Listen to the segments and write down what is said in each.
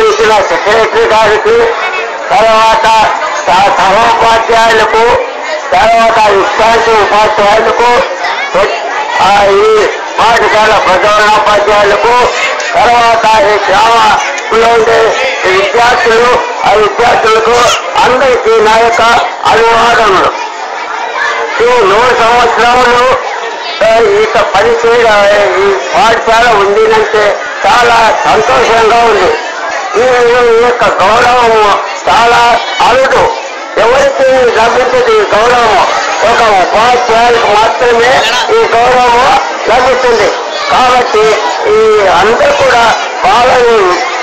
ఇచ్చిన సెక్రటరీ గారికి, తర్వాత సహోపాధ్యాయులకు, తర్వాత విశ్రాంతి ఉపాధ్యాయులకు, ఈ పాఠశాల ప్రధానోపాధ్యాయులకు, తర్వాత ఈ గ్రామంలో ఉండే విద్యార్థులు, ఆ విద్యార్థులకు అందరికీ నా యొక్క అభివాదములు. ఈ 100 సంవత్సరములు ఇక పని ఈ పాఠశాల ఉండినంటే చాలా సంతోషంగా ఉంది. ఈ యొక్క గౌరవము చాలా అరుదు, ఎవరికి లభించదు. ఈ గౌరవము ఒక ఉపాధ్యాయులకు మాత్రమే ఈ గౌరవము లభిస్తుంది. కాబట్టి ఈ అందరూ కూడా బాగా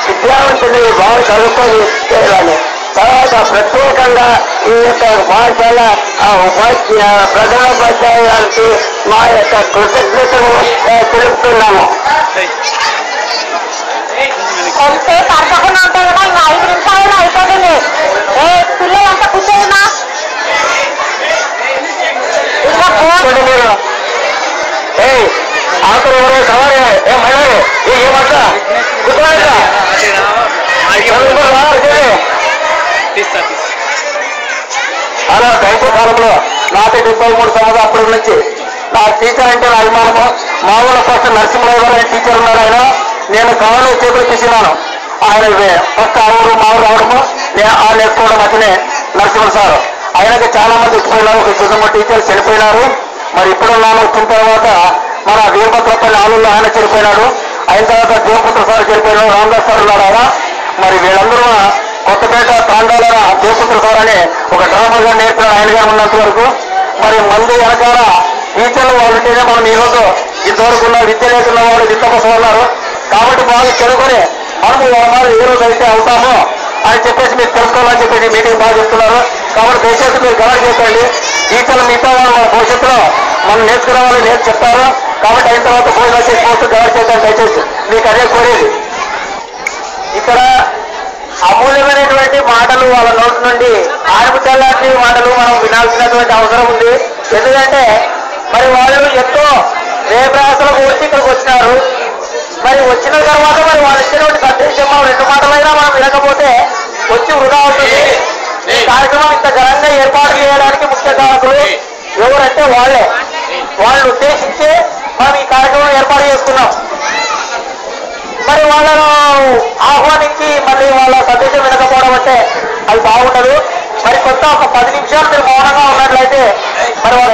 విద్యావంతులు బాగా చదువుకొని చేయాలి. తర్వాత ప్రత్యేకంగా ఈ యొక్క పాఠశాల ప్రధానోపాధ్యాయులకు మా యొక్క కృతజ్ఞతను తెలుపుతున్నాము. ఎంతసేపు అర్థకుండా ఉంటాయి కదా, ఇంకా 5 నిమిషాలు అయిపోతుంది. పిల్లలంతా కూర్చోమా, ఆకులు ఎవరో సవారే మహిళ ఏమంట కూర్చోండి. అలా దైవ కాలంలో నాటి 73 సంవత్సరాలు అప్పటి నుంచి నా టీచర్ అంటే నా అభిమానము. మా ఊళ్ళో ఫస్ట్ నరసింహరావు గారు టీచర్ ఉన్నారు. ఆయన నేను కాలంలో చేతులు తీసినాను. ఆయన ఫస్ట్ ఆ ఊరు మా ఊరు రావడము ఆ నేర్చుకోవడం మధ్యనే నరసింహ సార్. ఆయనకి చాలా మంది వచ్చిపోయినారు. ఒక 2 టీచర్లు చనిపోయినారు. మరి ఇప్పుడు నాన్న వచ్చిన తర్వాత మన వీరభద్రపల్లి ఆలూరులో ఆయన చనిపోయినాడు. అయిన తర్వాత దేవపుత్ర సార్ చనిపోయినాడు. రామదాస్ సార్ ఉన్నారు ఆయన. మరి వీళ్ళందరూ కొత్తపేట తాండాల దేవపుత్ర సార్ అని ఒక డ్రామాగా నేర్పిన ఆయన గారు ఉన్నంత వరకు. మరి మంది వెనకాల టీచర్లు వాళ్ళంటేనే మనం ఈరోజు ఇంతవరకు ఉన్న విద్య లేకున్న వాళ్ళు విద్య కోసం ఉన్నారు. కాబట్టి బాగా చదువుకొని మనము ఏ రోజు అయితే అవుతామో అని చెప్పేసి మీరు తెలుసుకోవాలని చెప్పేసి మీటింగ్ బాగా చెప్తున్నారు. కాబట్టి దయచేసి మీరు గమనం చేయండి. టీచర్లు మిగతా మన భవిష్యత్తులో మనం నేర్చుకునే వాళ్ళు చెప్తారు. కాబట్టి అయిన తర్వాత భోజనం చేసుకోవచ్చు. గమనం చేద్దాం దయచేసి, మీకు అదే కోరేది. ఇక్కడ అమూల్యమైనటువంటి మాటలు వాళ్ళ నోటి నుండి ఆడపిల్లలాంటి మాటలు మనం వినాల్సినటువంటి అవసరం ఉంది. ఎందుకంటే మరి వాళ్ళు ఎంతో రేప్రయాసలు కూర్చి ఇక్కడికి వచ్చినారు. మరి వచ్చిన తర్వాత మరి వాళ్ళు ఇచ్చినటువంటి సందేశం 2 మాటలైనా మనం వినకపోతే వచ్చి వృధా అవుతుంది. ఈ కార్యక్రమం ఇంత ఘనంగా ఏర్పాటు చేయడానికి ముఖ్య కారకులు ఎవరంటే వాళ్ళని ఉద్దేశించి మనం ఈ కార్యక్రమం ఏర్పాటు చేసుకున్నాం. మరి వాళ్ళను ఆహ్వానించి మళ్ళీ వాళ్ళ సందేశం వినకపోవడం అంటే అది బాగుండదు. మరి కొత్త ఒక 10 నిమిషాలు మీరు మౌనంగా ఉన్నట్లయితే మరి వాళ్ళ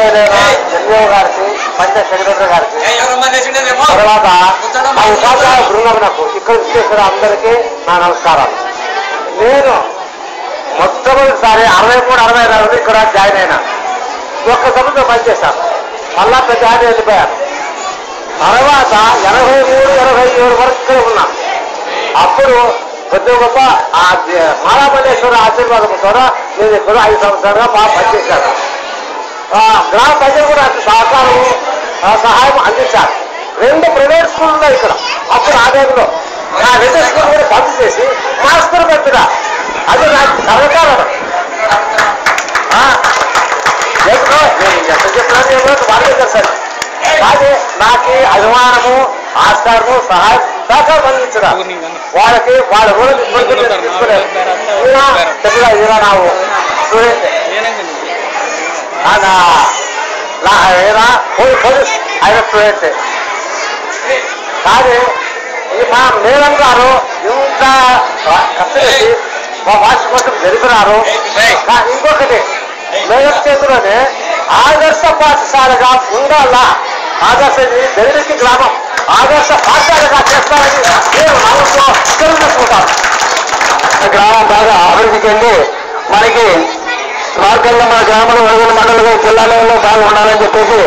ఎన్ఓ గారికి, పంచాయత్ సెక్రటరీ గారికి, తర్వాత ఆ ఉపాధ్యాయ బృందమునకు ఇక్కడ విచ్చేసిన అందరికీ నా నమస్కారాలు. నేను మొట్టమొదటిసారి 63, 62 ఇక్కడ జాయిన్ అయినా. ఒక్క సభతో పనిచేశాను. మళ్ళా పెద్ద ఆయన వెళ్ళిపోయాను. తర్వాత 83, 87 వరకు ఇక్కడ ఉన్నాను. అప్పుడు కొద్ది గొప్ప మాలామల్లేశ్వర ఆశీర్వాదం ద్వారా నేను ఇక్కడ 5 సంవత్సరాలుగా బాగా పనిచేశాను. గ్రామ ప్రజలు కూడా సహకారం సహాయం అందించారు. 2 ప్రైవేట్ స్కూల్ ఉన్నాయి ఇక్కడ. అప్పుడు ఆ టైంలో ఆ 2 స్కూల్ కూడా బంద్ చేసి మాస్టర్ పెట్టిన అది నాకు సహకారం. ఎంత చెప్తున్నాను వాళ్ళే తెలుసండి. కానీ నాకు అభిమానము, ఆస్కారము, సహకారం అందించడం వాళ్ళకి వాళ్ళ కూడా తీసుకునేది. ఇలా ನಾವು స్టూడెంట్ పోలీస్ ఆయన స్టూడెంట్. కానీ మా మేడం గారు ఇంత ఖర్చు పెట్టి మా భాష కోసం జరిపినారు. ఇంకొకటి మేడం చేతిలోనే ఆదర్శ పాఠశాలగా ఉండాల. ఆదర్శ బెదిరికి గ్రామం ఆదర్శ పాఠశాలగా చేస్తారని నేను నమ్మకంతో తెలుసుకుంటాను. గ్రామం బాగా అభివృద్ధి చెంది మనకి మార్గంలో మన గ్రామంలో 1 మండలంలో జిల్లాలో బాగా ఉండాలని చెప్పేసి,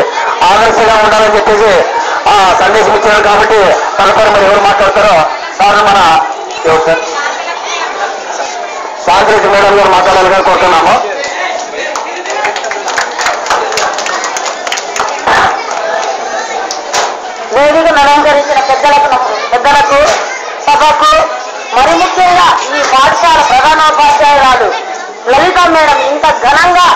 ఆదర్శంగా ఉండాలని చెప్పేసి సందేశం ఇచ్చారు. కాబట్టి తదుపరి మరి ఎవరు మాట్లాడతారో సార్ మన సాంద్రిక మేడం గారు మాట్లాడాలని కోరుతున్నాము. వేదికను అలంకరించిన పెద్దలకు సభకు, మరి ముఖ్యంగా ఈ పాఠశాల ప్రధానోపాధ్యాయురాలు లలిత మేడం ఇంత ఘనంగా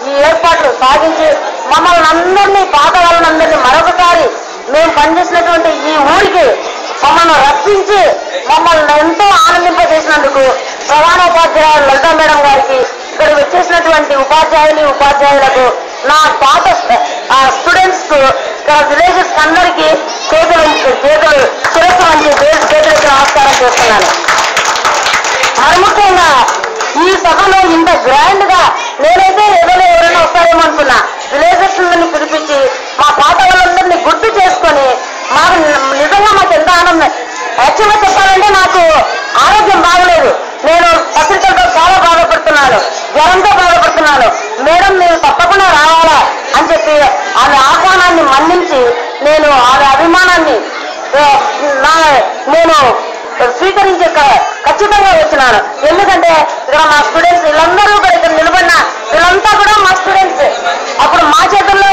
ఈ ఏర్పాట్లు సాగించి మమ్మల్ని అందరినీ, పాత వాళ్ళందరినీ మరొకసారి మేము పనిచేసినటువంటి ఈ ఊరికి మమ్మల్ని రప్పించి మమ్మల్ని ఎంతో ఆనందింపజేసినందుకు ప్రధానోపాధ్యాయులు లలితా మేడం గారికి, ఇక్కడ వచ్చేసినటువంటి ఉపాధ్యాయులకు, నా పాత స్టూడెంట్స్ కు, ఇక్కడ విలేజెస్ అందరికీ చేతులు శిరస్సు వంచి చేతులకి నమస్కారం చేస్తున్నాను. మరి ముఖ్యంగా ఈ సభలో ఇంత గ్రాండ్ గా నేనైతే ఎవరైనా వస్తారేమో అనుకున్నా. విలేజెస్ పిలిపించి మా పాత వాళ్ళందరినీ గుర్తు చేసుకొని మాకు నిజంగా మాకు ఎంత ఆనందం. యాక్చువల్గా చెప్పాలంటే నాకు ఆరోగ్యం బాగలేదు. నేను పత్రికలతో చాలా బాధపడుతున్నాను, జ్వరంతో బాధపడుతున్నాను. మేడం మీరు తప్పకుండా రావాలా అని చెప్పి ఆమె ఆహ్వానాన్ని మన్నించి నేను ఆమె అభిమానాన్ని నేను స్వీకరించి ఖచ్చితంగా వచ్చినాను. ఎందుకంటే ఇక్కడ మా స్టూడెంట్స్ వీళ్ళందరూ కూడా ఇక్కడ నిలబడిన వీళ్ళంతా కూడా మా స్టూడెంట్స్. అప్పుడు మా చేతుల్లో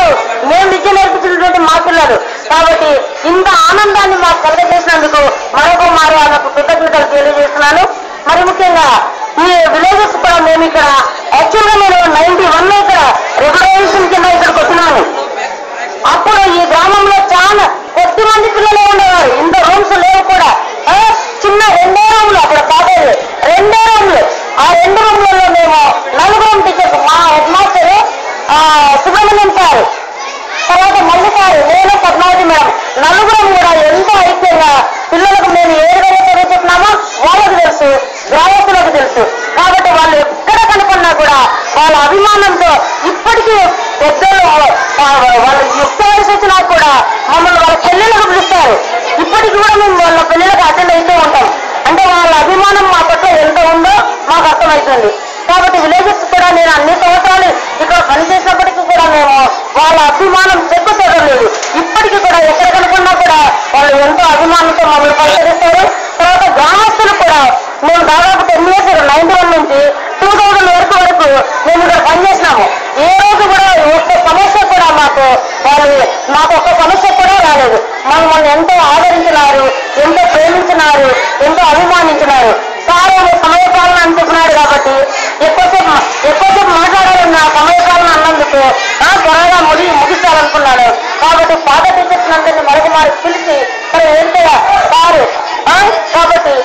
మేము విద్య నేర్పించినటువంటి మా పిల్లలు. కాబట్టి ఇంత ఆనందాన్ని మాకు కలగజేసినందుకు మరొక మారు ఆమెకు కృతజ్ఞతలు తెలియజేస్తున్నాను. మరి ముఖ్యంగా ఈ విలేజెస్ కూడా మేము ఇక్కడ యాక్చువల్గా నేను 91 ఇక్కడ రెగ్యులేషన్ కింద ఇక్కడికి వచ్చినాను. అప్పుడు ఈ గ్రామంలో చాలా కొద్ది మంది పిల్లలే ఉండేవారు. ఇంత రూమ్స్ లేవు కూడా. చిన్న 2 రూమ్లు అప్పుడు కాలేదు, 2 రూమ్లు. ఆ 2 రూమ్లలో మేము 4 టీచర్స్, మా హెడ్ మాస్టర్ సుబ్రహ్మణ్యం సార్, తర్వాత మల్లి సార్, నేను పద్మావతి మేడం, 4 కూడా ఎంతో ఐక్యంగా పిల్లలకు మేము ఏ విధంగా చదువు చెప్పినామో వాళ్ళకి తెలుసు, గ్రామస్తులకు తెలుసు. కాబట్టి వాళ్ళు ఎక్కడ కనుక్కున్నా కూడా వాళ్ళ అభిమానంతో ఇప్పటికీ పెద్దలు వాళ్ళ యుక్త వయసు వచ్చినా కూడా మమ్మల్ని వాళ్ళ పెళ్ళిళ్ళకు పిలుస్తారు. ఇప్పటికి కూడా మేము వాళ్ళ పెళ్ళిళ్ళకి అటెండ్ అవుతూ ఉంటాం. అంటే వాళ్ళ అభిమానం మా పట్ల ఎంత ఉందో మాకు అర్థమవుతుంది. కాబట్టి విలేజెస్ కూడా నేను అన్ని సంవత్సరాలు ఇక్కడ పనిచేసినప్పటికీ కూడా మేము వాళ్ళ అభిమానం చెక్కుతోడలేదు. ఇప్పటికీ కూడా ఎక్కడ కనుక్కున్నా కూడా వాళ్ళు ఎంతో అభిమానంతో మమ్మల్ని పరిచరిస్తారు. తర్వాత గ్రామస్తులు కూడా మేము దాదాపు 10 years 91 నుంచి 2000 వరకు మేము ఇక్కడ పనిచేసినాము. ఏ రోజు కూడా ఒక్క సమస్య కూడా మాకు ఒక్క సమస్య కూడా రాలేదు. మమ్మల్ని ఎంతో ఆదరించినారు, ఎంతో ప్రేమించినారు, ఎంతో అభిమానించినారు. సార్ సమయపాలన అని చెప్పినాడు కాబట్టి ఎక్కువసేపు మాట్లాడాలని నా సమయపాలన అన్నందుకు త్వరగా ముగిస్తారనుకున్నాను. కాబట్టి పాత టీచర్స్ అందరినీ మరొక మారి పిలిచి ఏంటో సారు కాబట్టి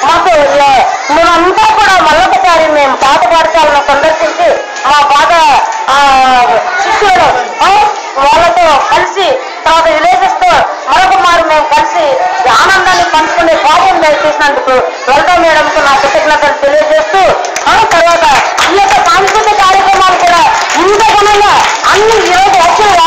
మాకు మేమంతా కూడా మరొకసారి మేము పాత పాఠశాలను సందర్శించి మా పాత శిష్యులు వాళ్ళతో కలిసి తర్వాత విలేజెస్ తో మరొక మారు మేము కలిసి ఆనందాన్ని పంచుకునే భాగ్యం చేసినందుకు లలితా మేడంకు నా కృతజ్ఞతలు తెలియజేస్తూ తర్వాత ఈ యొక్క సాంస్కృతిక కార్యక్రమాలు కూడా ఇంత ఘనంగా అన్ని ఈరోజు యాక్చువల్గా